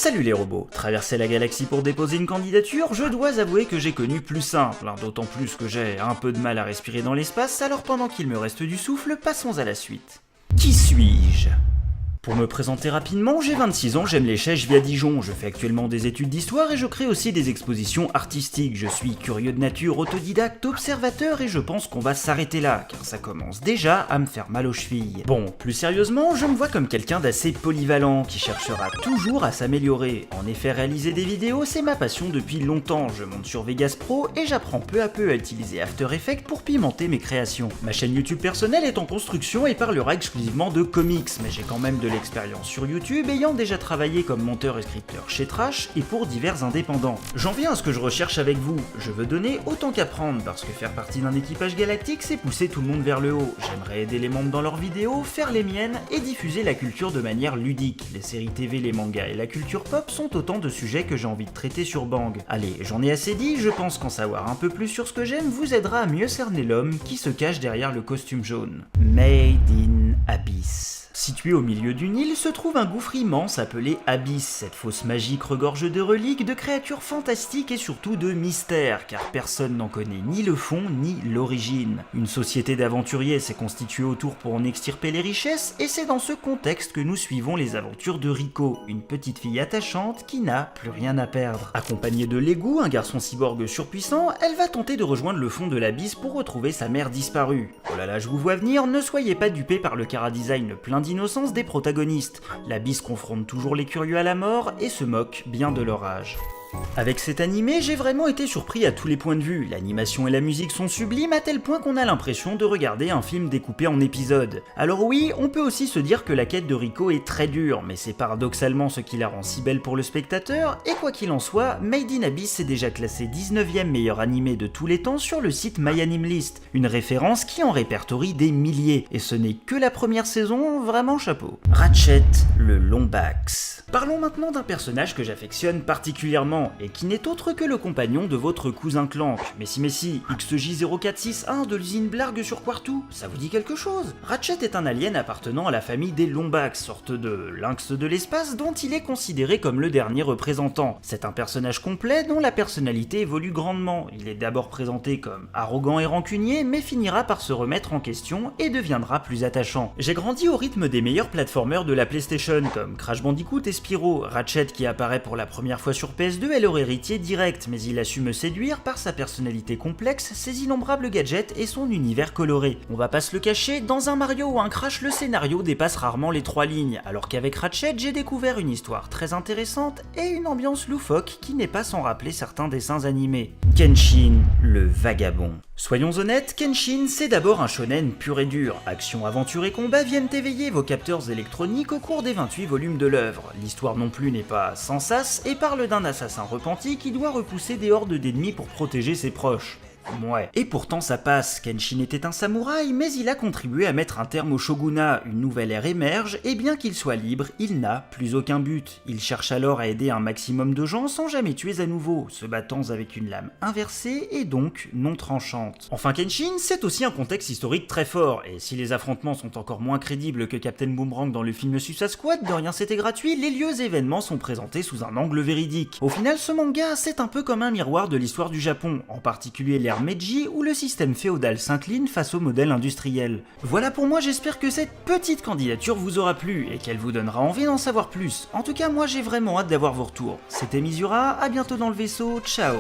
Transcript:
Salut les robots, traverser la galaxie pour déposer une candidature, je dois avouer que j'ai connu plus simple, d'autant plus que j'ai un peu de mal à respirer dans l'espace, alors pendant qu'il me reste du souffle, passons à la suite. Qui suis-je ? Pour me présenter rapidement, j'ai 26 ans, j'aime les chèches via Dijon, je fais actuellement des études d'histoire et je crée aussi des expositions artistiques. Je suis curieux de nature, autodidacte, observateur et je pense qu'on va s'arrêter là, car ça commence déjà à me faire mal aux chevilles. Bon, plus sérieusement, je me vois comme quelqu'un d'assez polyvalent, qui cherchera toujours à s'améliorer. En effet, réaliser des vidéos, c'est ma passion depuis longtemps, je monte sur Vegas Pro et j'apprends peu à peu à utiliser After Effects pour pimenter mes créations. Ma chaîne YouTube personnelle est en construction et parlera exclusivement de comics, mais j'ai quand même de l'expérience sur YouTube, ayant déjà travaillé comme monteur et scripteur chez Trash et pour divers indépendants. J'en viens à ce que je recherche avec vous, je veux donner autant qu'apprendre, parce que faire partie d'un équipage galactique, c'est pousser tout le monde vers le haut. J'aimerais aider les membres dans leurs vidéos, faire les miennes et diffuser la culture de manière ludique. Les séries TV, les mangas et la culture pop sont autant de sujets que j'ai envie de traiter sur Bang. Allez, j'en ai assez dit, je pense qu'en savoir un peu plus sur ce que j'aime vous aidera à mieux cerner l'homme qui se cache derrière le costume jaune. Made in Abyss. Situé au milieu d'une île se trouve un gouffre immense appelé Abyss. Cette fosse magique regorge de reliques, de créatures fantastiques et surtout de mystères, car personne n'en connaît ni le fond ni l'origine. Une société d'aventuriers s'est constituée autour pour en extirper les richesses, et c'est dans ce contexte que nous suivons les aventures de Rico, une petite fille attachante qui n'a plus rien à perdre. Accompagnée de Legu, un garçon cyborg surpuissant, elle va tenter de rejoindre le fond de l'Abyss pour retrouver sa mère disparue. Oh là là, je vous vois venir, ne soyez pas dupés par le chara-design plein d'innocence des protagonistes. L'Abyss confronte toujours les curieux à la mort et se moque bien de leur âge. Avec cet animé, j'ai vraiment été surpris à tous les points de vue. L'animation et la musique sont sublimes à tel point qu'on a l'impression de regarder un film découpé en épisodes. Alors oui, on peut aussi se dire que la quête de Rico est très dure, mais c'est paradoxalement ce qui la rend si belle pour le spectateur, et quoi qu'il en soit, Made in Abyss est déjà classé 19e meilleur animé de tous les temps sur le site MyAnimeList, une référence qui en répertorie des milliers, et ce n'est que la première saison, vraiment chapeau. Ratchet, le Lombax. Parlons maintenant d'un personnage que j'affectionne particulièrement, et qui n'est autre que le compagnon de votre cousin Clank. Messi, XJ0461 de l'usine Blarg sur Quartu, ça vous dit quelque chose? Ratchet est un alien appartenant à la famille des Lombax, sorte de lynx de l'espace dont il est considéré comme le dernier représentant. C'est un personnage complet dont la personnalité évolue grandement. Il est d'abord présenté comme arrogant et rancunier, mais finira par se remettre en question et deviendra plus attachant. J'ai grandi au rythme des meilleurs platformers de la PlayStation, comme Crash Bandicoot et Spyro. Ratchet, qui apparaît pour la première fois sur PS2, est leur héritier direct, mais il a su me séduire par sa personnalité complexe, ses innombrables gadgets et son univers coloré. On va pas se le cacher, dans un Mario ou un Crash, le scénario dépasse rarement les 3 lignes, alors qu'avec Ratchet, j'ai découvert une histoire très intéressante et une ambiance loufoque qui n'est pas sans rappeler certains dessins animés. Kenshin, le vagabond. Soyons honnêtes, Kenshin, c'est d'abord un shonen pur et dur. Action, aventure et combat viennent éveiller vos capteurs électroniques au cours des 28 volumes de l'œuvre. L'histoire non plus n'est pas sans sas et parle d'un assassin repenti qui doit repousser des hordes d'ennemis pour protéger ses proches. Ouais. Et pourtant ça passe, Kenshin était un samouraï, mais il a contribué à mettre un terme au shogunat, une nouvelle ère émerge, et bien qu'il soit libre, il n'a plus aucun but. Il cherche alors à aider un maximum de gens sans jamais tuer à nouveau, se battant avec une lame inversée et donc non tranchante. Enfin Kenshin, c'est aussi un contexte historique très fort, et si les affrontements sont encore moins crédibles que Captain Boomerang dans le film Suicide Squad, de rien c'était gratuit, les lieux et événements sont présentés sous un angle véridique. Au final, ce manga, c'est un peu comme un miroir de l'histoire du Japon, en particulier l'ère Meiji où le système féodal s'incline face au modèle industriel. Voilà pour moi, j'espère que cette petite candidature vous aura plu et qu'elle vous donnera envie d'en savoir plus. En tout cas, moi j'ai vraiment hâte d'avoir vos retours. C'était Misura, à bientôt dans le vaisseau, ciao.